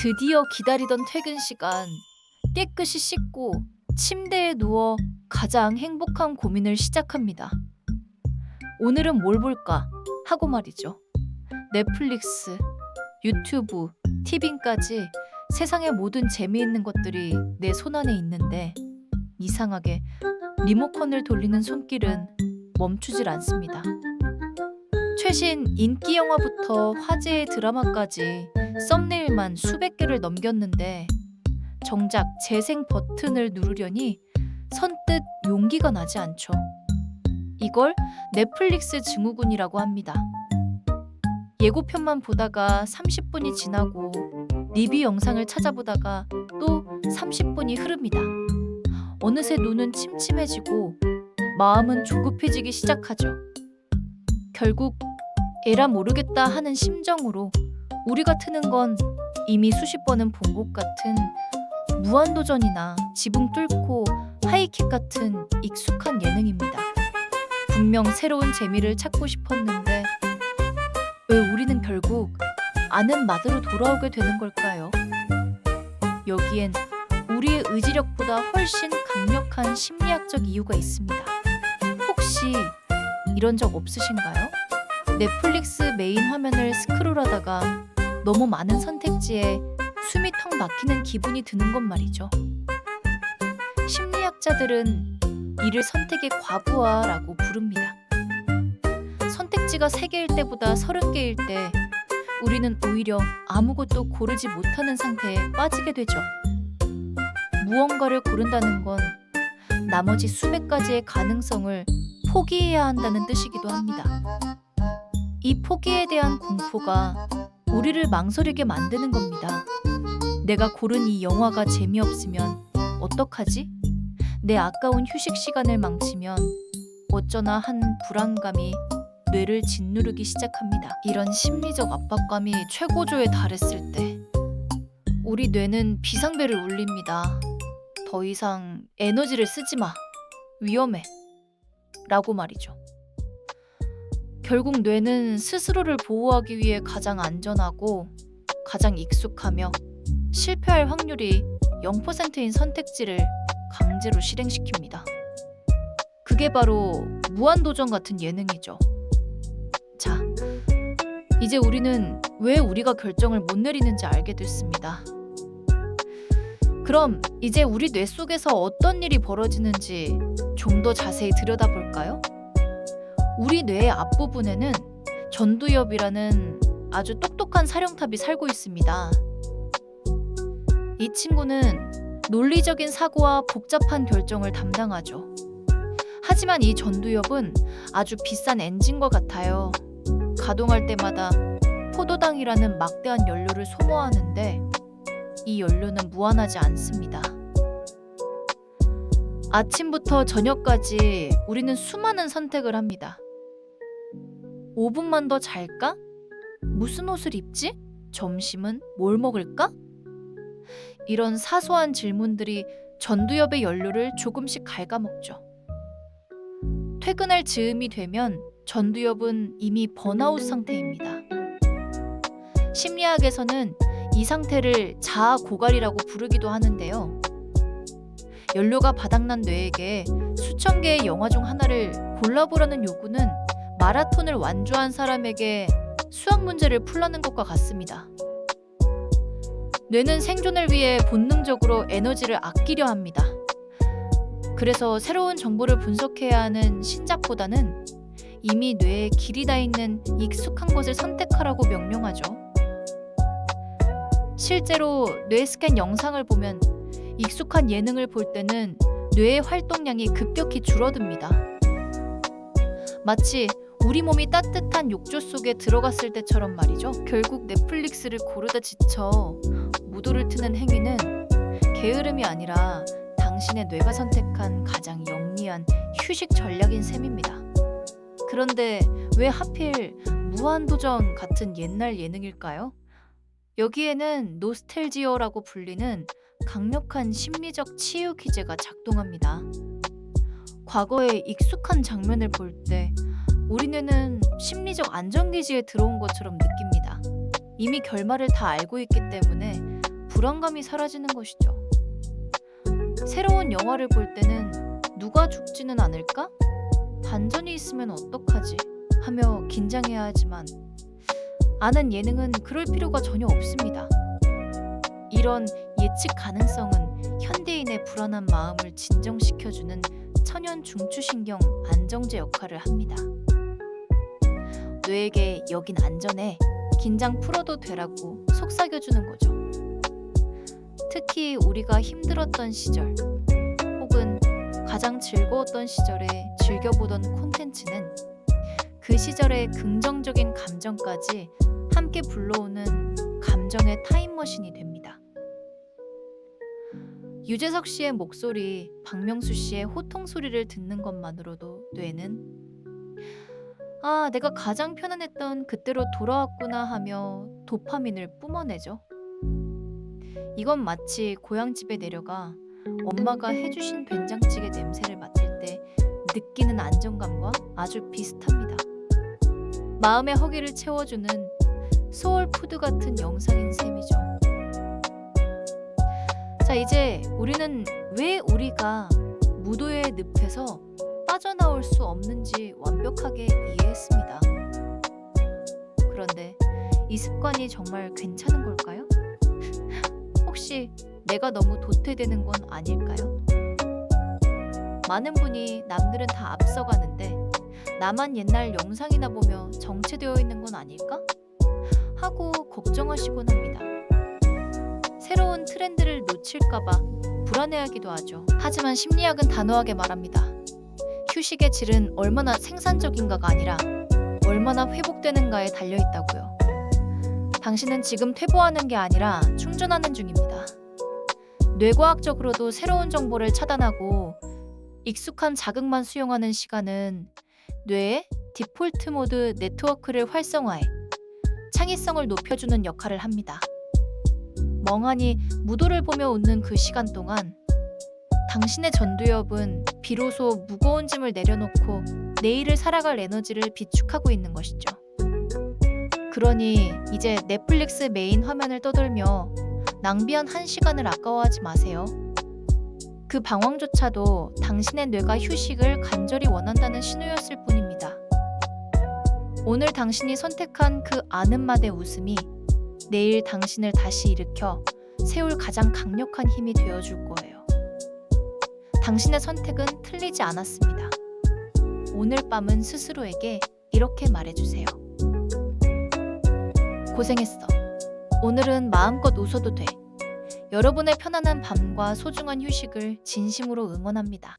드디어 기다리던 퇴근 시간. 깨끗이 씻고 침대에 누워 가장 행복한 고민을 시작합니다. 오늘은 뭘 볼까 하고 말이죠. 넷플릭스, 유튜브, 티빙까지 세상의 모든 재미있는 것들이 내 손안에 있는데 이상하게 리모컨을 돌리는 손길은 멈추질 않습니다. 최신 인기 영화부터 화제의 드라마까지 썸네일만 수백 개를 넘겼는데 정작 재생 버튼을 누르려니 선뜻 용기가 나지 않죠. 이걸 넷플릭스 증후군이라고 합니다. 예고편만 보다가 30분이 지나고 리뷰 영상을 찾아보다가 또 30분이 흐릅니다. 어느새 눈은 침침해지고 마음은 조급해지기 시작하죠. 결국 에라 모르겠다 하는 심정으로 우리가 트는 건 이미 수십 번은 본 것 같은 무한도전이나 지붕 뚫고 하이킥 같은 익숙한 예능입니다. 분명 새로운 재미를 찾고 싶었는데 왜 우리는 결국 아는 맛으로 돌아오게 되는 걸까요? 여기엔 우리의 의지력보다 훨씬 강력한 심리학적 이유가 있습니다. 혹시 이런 적 없으신가요? 넷플릭스 메인 화면을 스크롤하다가 너무 많은 선택지에 숨이 턱 막히는 기분이 드는 것 말이죠. 심리학자들은 이를 선택의 과부하라고 부릅니다. 선택지가 3개일 때보다 30개일 때 우리는 오히려 아무것도 고르지 못하는 상태에 빠지게 되죠. 무언가를 고른다는 건 나머지 수백 가지의 가능성을 포기해야 한다는 뜻이기도 합니다. 이 포기에 대한 공포가 우리를 망설이게 만드는 겁니다. 내가 고른 이 영화가 재미없으면 어떡하지? 내 아까운 휴식 시간을 망치면 어쩌나 한 불안감이 뇌를 짓누르기 시작합니다. 이런 심리적 압박감이 최고조에 달했을 때 우리 뇌는 비상벨을 울립니다. 더 이상 에너지를 쓰지 마. 위험해. 라고 말이죠. 결국 뇌는 스스로를 보호하기 위해 가장 안전하고 가장 익숙하며 실패할 확률이 0%인 선택지를 강제로 실행시킵니다. 그게 바로 무한도전 같은 예능이죠. 자, 이제 우리는 왜 우리가 결정을 못 내리는지 알게 됐습니다. 그럼 이제 우리 뇌 속에서 어떤 일이 벌어지는지 좀 더 자세히 들여다볼까요? 우리 뇌의 앞부분에는 전두엽이라는 아주 똑똑한 사령탑이 살고 있습니다. 이 친구는 논리적인 사고와 복잡한 결정을 담당하죠. 하지만 이 전두엽은 아주 비싼 엔진과 같아요. 가동할 때마다 포도당이라는 막대한 연료를 소모하는데 이 연료는 무한하지 않습니다. 아침부터 저녁까지 우리는 수많은 선택을 합니다. 5분만 더 잘까? 무슨 옷을 입지? 점심은 뭘 먹을까? 이런 사소한 질문들이 전두엽의 연료를 조금씩 갉아먹죠. 퇴근할 즈음이 되면 전두엽은 이미 번아웃 상태입니다. 심리학에서는 이 상태를 자아 고갈이라고 부르기도 하는데요. 연료가 바닥난 뇌에게 수천 개의 영화 중 하나를 골라보라는 요구는 마라톤을 완주한 사람에게 수학 문제를 풀라는 것과 같습니다. 뇌는 생존을 위해 본능적으로 에너지를 아끼려 합니다. 그래서 새로운 정보를 분석해야 하는 신작보다는 이미 뇌에 길이 다 있는 익숙한 것을 선택하라고 명령하죠. 실제로 뇌 스캔 영상을 보면 익숙한 예능을 볼 때는 뇌의 활동량이 급격히 줄어듭니다. 마치 우리 몸이 따뜻한 욕조 속에 들어갔을 때처럼 말이죠. 결국 넷플릭스를 고르다 지쳐 무도를 트는 행위는 게으름이 아니라 당신의 뇌가 선택한 가장 영리한 휴식 전략인 셈입니다. 그런데 왜 하필 무한도전 같은 옛날 예능일까요? 여기에는 노스텔지어라고 불리는 강력한 심리적 치유 기제가 작동합니다. 과거의 익숙한 장면을 볼 때 우리 뇌는 심리적 안정기지에 들어온 것처럼 느낍니다. 이미 결말을 다 알고 있기 때문에 불안감이 사라지는 것이죠. 새로운 영화를 볼 때는 누가 죽지는 않을까? 반전이 있으면 어떡하지? 하며 긴장해야 하지만 아는 예능은 그럴 필요가 전혀 없습니다. 이런 예측 가능성은 현대인의 불안한 마음을 진정시켜주는 천연 중추신경 안정제 역할을 합니다. 뇌에게 여긴 안전해, 긴장 풀어도 되라고 속삭여주는 거죠. 특히 우리가 힘들었던 시절 혹은 가장 즐거웠던 시절에 즐겨보던 콘텐츠는 그 시절의 긍정적인 감정까지 함께 불러오는 감정의 타임머신이 됩니다. 유재석 씨의 목소리, 박명수 씨의 호통 소리를 듣는 것만으로도 뇌는 내가 가장 편안했던 그때로 돌아왔구나 하며 도파민을 뿜어내죠. 이건 마치 고향집에 내려가 엄마가 해주신 된장찌개 냄새를 맡을 때 느끼는 안정감과 아주 비슷합니다. 마음의 허기를 채워주는 소울푸드 같은 영상인 셈이죠. 자, 이제 우리는 왜 우리가 무도의 늪에서 빠져나올 수 없는지 완벽하게 이해했습니다. 그런데 이 습관이 정말 괜찮은 걸까요? 혹시 내가 너무 도태되는 건 아닐까요? 많은 분이 남들은 다 앞서가는데 나만 옛날 영상이나 보며 정체되어 있는 건 아닐까? 하고 걱정하시곤 합니다. 새로운 트렌드를 놓칠까봐 불안해하기도 하죠. 하지만 심리학은 단호하게 말합니다. 휴식의 질은 얼마나 생산적인가가 아니라 얼마나 회복되는가에 달려있다고요. 당신은 지금 퇴보하는 게 아니라 충전하는 중입니다. 뇌과학적으로도 새로운 정보를 차단하고 익숙한 자극만 수용하는 시간은 뇌의 디폴트 모드 네트워크를 활성화해 창의성을 높여주는 역할을 합니다. 멍하니 무도를 보며 웃는 그 시간 동안 당신의 전두엽은 비로소 무거운 짐을 내려놓고 내일을 살아갈 에너지를 비축하고 있는 것이죠. 그러니 이제 넷플릭스 메인 화면을 떠들며 낭비한 1시간을 아까워하지 마세요. 그 방황조차도 당신의 뇌가 휴식을 간절히 원한다는 신호였을 뿐입니다. 오늘 당신이 선택한 그 아는 맛의 웃음이 내일 당신을 다시 일으켜 세울 가장 강력한 힘이 되어줄 거예요. 당신의 선택은 틀리지 않았습니다. 오늘 밤은 스스로에게 이렇게 말해주세요. 고생했어. 오늘은 마음껏 웃어도 돼. 여러분의 편안한 밤과 소중한 휴식을 진심으로 응원합니다.